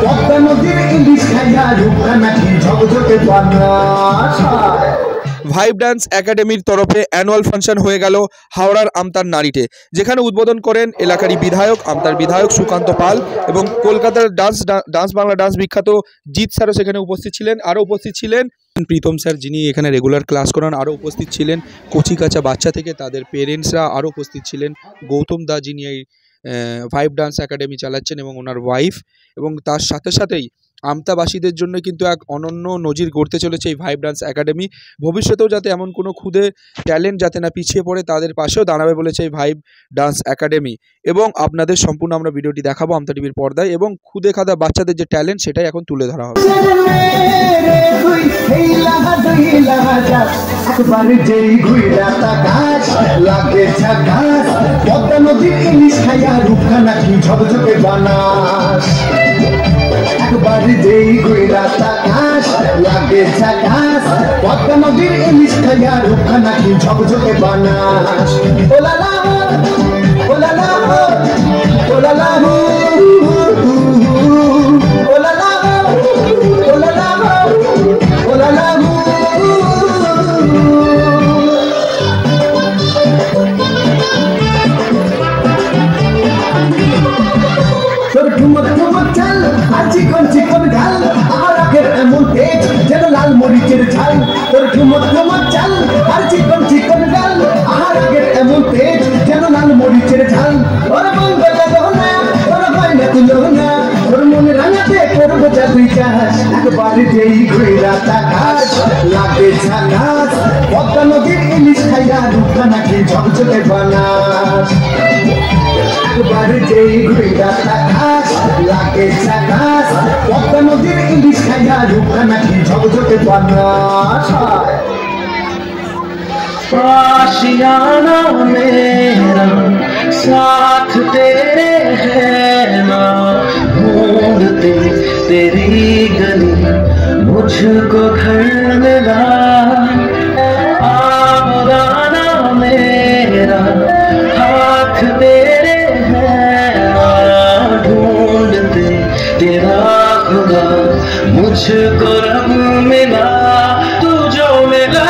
পদ্মা নদীর ইলিশ খাইয়া রূপা নাকি ঝকঝকে বানাস। ভাইব ডান্স একাডেমির তরফে অ্যানুয়াল ফাংশন হয়ে গেল হাওড়ার আমতার নারীতে, যেখানে উদ্বোধন করেন এলাকারই বিধায়ক, আমতার বিধায়ক সুকান্ত পাল, এবং কলকাতার ডান্স বাংলা ডান্স বিখ্যাত জিৎ স্যারও সেখানে উপস্থিত ছিলেন। আরও উপস্থিত ছিলেন প্রীতম স্যার, যিনি এখানে রেগুলার ক্লাস করান। আরও উপস্থিত ছিলেন কচি কাঁচা বাচ্চা থেকে তাদের পেরেন্টসরা। আরও উপস্থিত ছিলেন গৌতম দা, যিনি এই ভাইব ডান্স একাডেমি চালাচ্ছেন, এবং ওনার ওয়াইফ। এবং তার সাথে সাথেই আমতাবাসীদের জন্য কিন্তু এক অনন্য নজির গড়তে চলেছে এই ভাইব ডান্স একাডেমি। ভবিষ্যতেও যাতে এমন কোনো ক্ষুদে ট্যালেন্ট যাতে না পিছিয়ে পড়ে, তাদের পাশেও দাঁড়াবে বলেছে এই ভাইব ডান্স একাডেমি। এবং আপনাদের সম্পূর্ণ আমরা ভিডিওটি দেখাবো আমতা টিভির পর্দায়, এবং খুদে খাদা বাচ্চাদের যে ট্যালেন্ট সেটাই এখন তুলে ধরা হবে। একবার যেই ঘুইরা তাকাস লাগে ঝাকাস, পদ্মা নদীর ইলিশ খাইয়া রূপা নাকি ঝকঝকে বানাস। ওলালা ওলালা ওলালা ওলালা ওলালা ওলালা। তোর ঠুমক ঠুমক চাল আর চিকন চিকন ঢাল, আমার আখের এমন তেজ যেন লাল মরিচের ঝাল। তোর ঠুমক ঠুমক চাল আর চিকন চিকন ঢাল, আমার আখের এমন তেজ যেন লাল মরিচের ঝাল। ওর মন বেলালো না, ওর গয়না তুলো না, ওর মনে রাঙাতে করবো যা তুই চাস। একবার যেই ঘুইরা তাকাস লাগে ঝাকাস, পদ্মা নদীর ইলিশ খাইয়া রূপা নাকি ঝকঝকে বানাস। একবার যেই ঘুইরা তাকাস লাগে ঝাকাস, পদ্মা নদীর ইলিশ খাইয়া রূপা নাকি ঝকঝকে বানাস। आशियाना मेरा साथ तेरे है ना, ढूंढते तेरी गली मुझको घर मिला। आमदाना मेरा हाथ तेरे है ना, ढूंढते तेरा खुदा मुझको रब मिला। तू जो मिला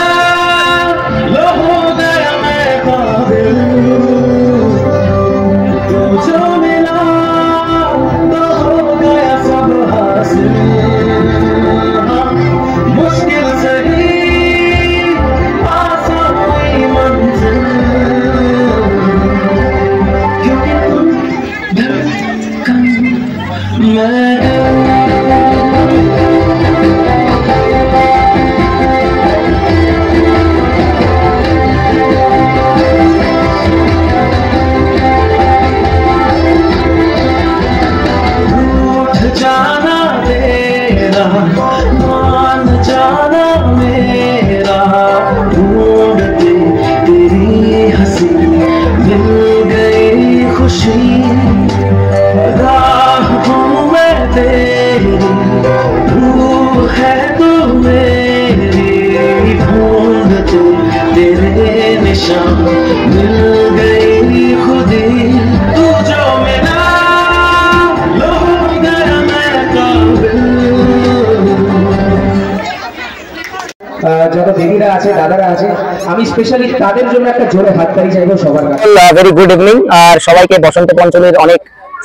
যত দিদিরা আছে দাদারা আছে, আমি স্পেশালি তাদের জন্য একটা জোরে হাততালি চাইবো সবার কাছে। ভেরি গুড ইভিনিং, আর সবাইকে বসন্ত পঞ্চমীর অনেক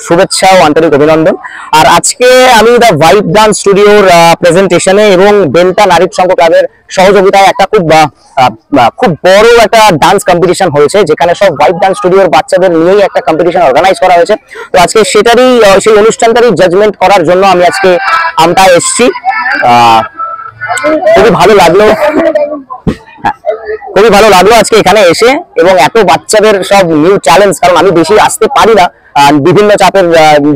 শুভেচ্ছা ও আন্তরিক অভিনন্দন। আর আজকে আমি দ্য ভাইব ডান্স স্টুডিওর প্রেজেন্টেশনে এবং ডেল্টা নারী সংঘ ক্লাবের সহযোগিতায় একটা খুব বড় একটা ডান্স কম্পিটিশন হয়েছে, যেখানে সব ভাইব ডান্স স্টুডিওর বাচ্চাদের নিয়েই একটা কম্পিটিশন অর্গানাইজ করা হয়েছে। তো আজকে সেটারই সেই অনুষ্ঠানটারই জাজমেন্ট করার জন্য আমি আজকে আমতায় এসেছি। খুবই ভালো লাগলো আজকে এখানে এসে, এবং এত বাচ্চাদের সব নিউ চ্যালেঞ্জ, কারণ আমি বেশি আসতে পারি না বিভিন্ন চাপের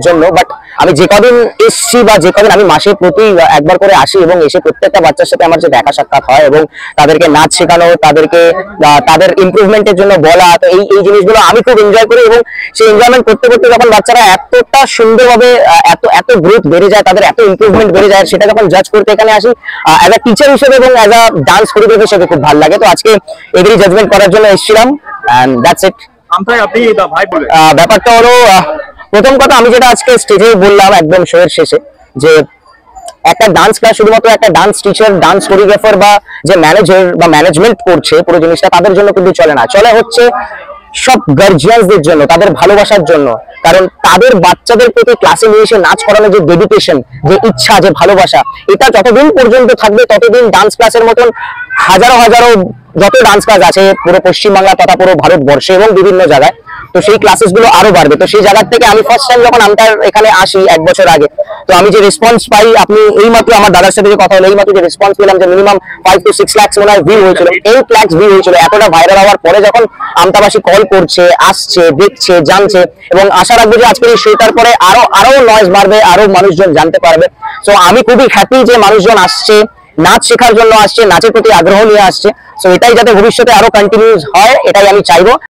জন্য, বাট আমি যে কদিন এসছি বা যে কদিন আমি মাসে প্রতি একবার করে আসি, এবং এসে প্রত্যেকটা বাচ্চার সাথে আমার যে দেখা সাক্ষাৎ হয় এবং তাদেরকে নাচ শেখানো, তাদেরকে তাদের ইমপ্রুভমেন্টের জন্য বলা, তো এই জিনিসগুলো আমি খুব এনজয় করি। এবং সেই এনজয়মেন্ট করতে করতে যখন বাচ্চারা এতটা সুন্দরভাবে এত গ্রোথ বেড়ে যায়, তাদের এত ইমপ্রুভমেন্ট বেড়ে যায়, সেটা যখন জাজ করতে এখানে আসি অ্যাজ আ টিচার হিসেবে এবং অ্যাজ আ ডান্স কোরিওগ্রাফার হিসেবে খুব ভালো লাগে। তো আজকে এদেরই জাজমেন্ট করার জন্য এসেছিলাম, এন্ড দ্যাটস ইট। ব্যাপারটা হলো, প্রথম কথা আমি যেটা আজকে স্টেজে বললাম একদম শোয়ের শেষে, যে একটা ডান্স ক্লাস শুধুমাত্র একটা ডান্স টিচার, ডান্স কোরিওগ্রাফার বা যে ম্যানেজার বা ম্যানেজমেন্ট করছে পুরো জিনিসটা, তাদের জন্য কিন্তু চলে না, চলে হচ্ছে সব গার্জিয়ানদের জন্য, তাদের ভালোবাসার জন্য। কারণ তাদের বাচ্চাদের প্রতি ক্লাসে নিয়ে এসে নাচ করানোর যে ডেডিকেশন, যে ইচ্ছা, যে ভালোবাসা, এটা যতদিন পর্যন্ত থাকবে ততদিন ডান্স ক্লাসের মতন হাজারো হাজারো যত ডান্স ক্লাস আছে পুরো পশ্চিমবাংলা তথা পুরো ভারতবর্ষে এবং বিভিন্ন জায়গায়, তো সেই ক্লাসেস গুলো আরো বাড়বে। তো সেই জায়গা থেকে আমি ফার্স্ট টাইম যখন আমতার এখানে আসি 1 বছর আগে, তো আমি যে রেসপন্স পাই, আপনি এইমাত্র আমার দাদার সাথে যে কথা হলো, এইমাত্র যে রেসপন্স পেলাম যে মিনিমাম 5 to 6 লাখ মনে হয় ভিউ হয়েছিল, 8 লাখ ভিউ হয়েছিল। এতটা ভাইরাল হওয়ার পরে যখন আমতাবাসী কল করছে, আসছে, দেখছে, জানছে, এবং আশা রাখবো যে আজকের এই শোটার পরে আরো নয়েজ বাড়বে, আরো মানুষজন জানতে পারবে। তো আমি খুবই হ্যাপি যে মানুষজন আসছে, নাচ শেখার জন্য আসছে, নাচের প্রতি আগ্রহ নিয়ে আসছে। তো এটাই যাতে ভবিষ্যতে আরো কন্টিনিউস হয়, এটাই আমি চাইবো।